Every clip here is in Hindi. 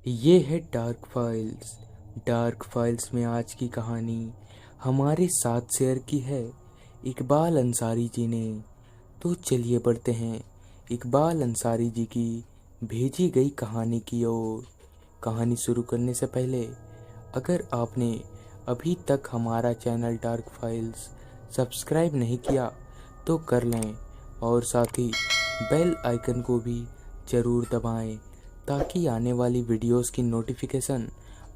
ये है डार्क फाइल्स। डार्क फाइल्स में आज की कहानी हमारे साथ शेयर की है इकबाल अंसारी जी ने। तो चलिए बढ़ते हैं इकबाल अंसारी जी की भेजी गई कहानी की ओर। कहानी शुरू करने से पहले अगर आपने अभी तक हमारा चैनल डार्क फाइल्स सब्सक्राइब नहीं किया तो कर लें और साथ ही बेल आइकन को भी ज़रूर दबाएं ताकि आने वाली वीडियोस की नोटिफिकेशन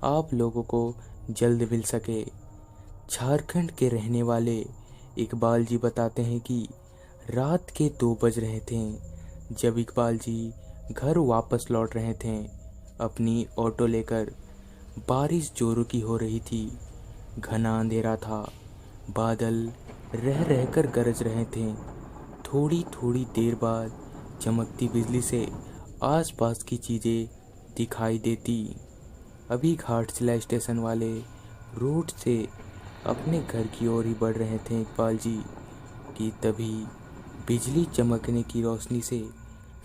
आप लोगों को जल्द मिल सके। झारखंड के रहने वाले इकबाल जी बताते हैं कि रात के 2 बज रहे थे जब इकबाल जी घर वापस लौट रहे थे अपनी ऑटो लेकर। बारिश जोरों की हो रही थी, घना अंधेरा था, बादल रह रहकर गरज रहे थे। थोड़ी थोड़ी देर बाद चमकती बिजली से आसपास की चीज़ें दिखाई देती। अभी घाटशिला स्टेशन वाले रोड से अपने घर की ओर ही बढ़ रहे थे इकबाल जी कि तभी बिजली चमकने की रोशनी से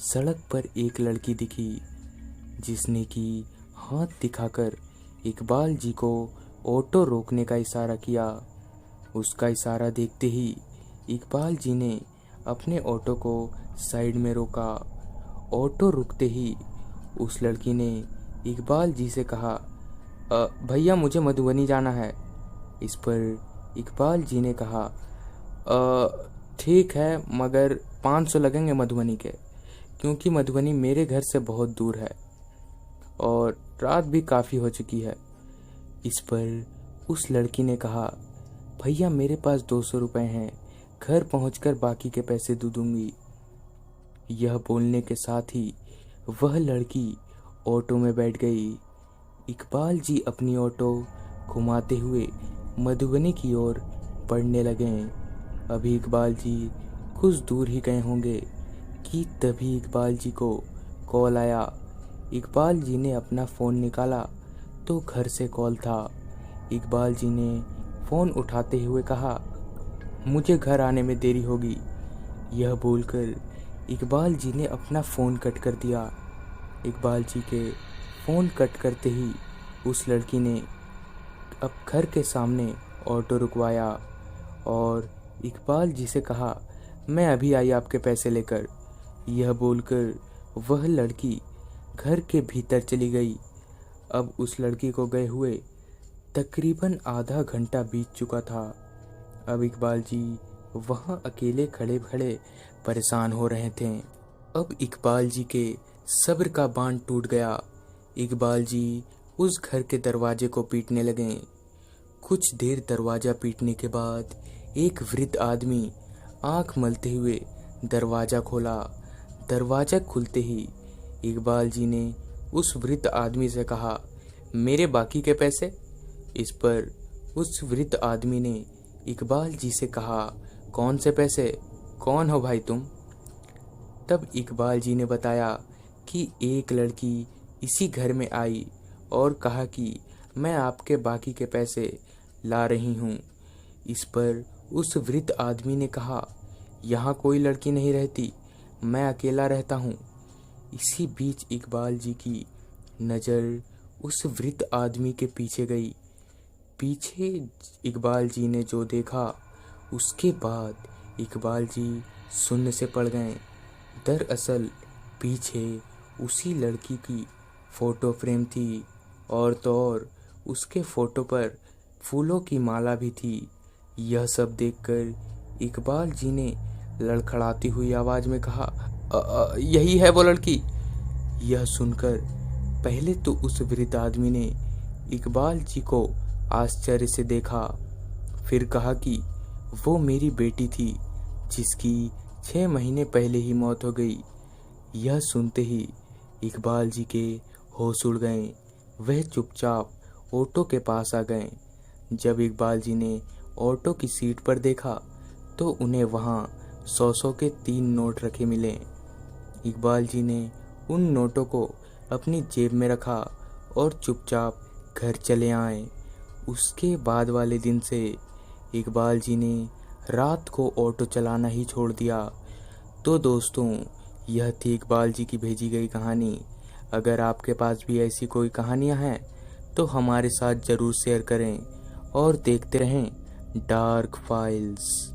सड़क पर एक लड़की दिखी जिसने कि हाथ दिखाकर इकबाल जी को ऑटो रोकने का इशारा किया। उसका इशारा देखते ही इकबाल जी ने अपने ऑटो को साइड में रोका। ऑटो रुकते ही उस लड़की ने इकबाल जी से कहा, भैया मुझे मधुबनी जाना है। इस पर इकबाल जी ने कहा, ठीक है मगर 500 लगेंगे मधुबनी के, क्योंकि मधुबनी मेरे घर से बहुत दूर है और रात भी काफ़ी हो चुकी है। इस पर उस लड़की ने कहा, भैया मेरे पास 200 रुपये हैं, घर पहुंचकर बाकी के पैसे दे दूंगी। यह बोलने के साथ ही वह लड़की ऑटो में बैठ गई। इकबाल जी अपनी ऑटो घुमाते हुए मधुबनी की ओर बढ़ने लगे। अभी इकबाल जी कुछ दूर ही गए होंगे कि तभी इकबाल जी को कॉल आया। इकबाल जी ने अपना फ़ोन निकाला तो घर से कॉल था। इकबाल जी ने फ़ोन उठाते हुए कहा, मुझे घर आने में देरी होगी। यह बोलकर इकबाल जी ने अपना फ़ोन कट कर दिया। इकबाल जी के फ़ोन कट करते ही उस लड़की ने अब घर के सामने ऑटो रुकवाया और इकबाल जी से कहा, मैं अभी आई आपके पैसे लेकर। यह बोलकर वह लड़की घर के भीतर चली गई। अब उस लड़की को गए हुए तकरीबन आधा घंटा बीत चुका था। अब इकबाल जी वहाँ अकेले खड़े खड़े परेशान हो रहे थे। अब इकबाल जी के सब्र का बांध टूट गया। इकबाल जी उस घर के दरवाजे को पीटने लगे। कुछ देर दरवाज़ा पीटने के बाद एक वृद्ध आदमी आंख मलते हुए दरवाज़ा खोला। दरवाज़ा खुलते ही इकबाल जी ने उस वृद्ध आदमी से कहा, मेरे बाकी के पैसे। इस पर उस वृद्ध आदमी ने इकबाल जी से कहा, कौन से पैसे, कौन हो भाई तुम। तब इकबाल जी ने बताया कि एक लड़की इसी घर में आई और कहा कि मैं आपके बाकी के पैसे ला रही हूँ। इस पर उस वृद्ध आदमी ने कहा, यहाँ कोई लड़की नहीं रहती, मैं अकेला रहता हूँ। इसी बीच इकबाल जी की नज़र उस वृद्ध आदमी के पीछे गई। पीछे इकबाल जी ने जो देखा उसके बाद इकबाल जी शून्य से पड़ गए। दरअसल पीछे उसी लड़की की फ़ोटो फ्रेम थी और तो और उसके फ़ोटो पर फूलों की माला भी थी। यह सब देखकर इकबाल जी ने लड़खड़ाती हुई आवाज़ में कहा, यही है वो लड़की। यह सुनकर पहले तो उस वृद्ध आदमी ने इकबाल जी को आश्चर्य से देखा, फिर कहा कि वो मेरी बेटी थी जिसकी 6 महीने पहले ही मौत हो गई। यह सुनते ही इकबाल जी के होश उड़ गए। वह चुपचाप ऑटो के पास आ गए। जब इकबाल जी ने ऑटो की सीट पर देखा तो उन्हें वहाँ 100 के 3 नोट रखे मिले। इकबाल जी ने उन नोटों को अपनी जेब में रखा और चुपचाप घर चले आए। उसके बाद वाले दिन से इकबाल जी ने रात को ऑटो चलाना ही छोड़ दिया। तो दोस्तों, यह थी इकबाल जी की भेजी गई कहानी। अगर आपके पास भी ऐसी कोई कहानियाँ हैं तो हमारे साथ ज़रूर शेयर करें और देखते रहें डार्क फाइल्स।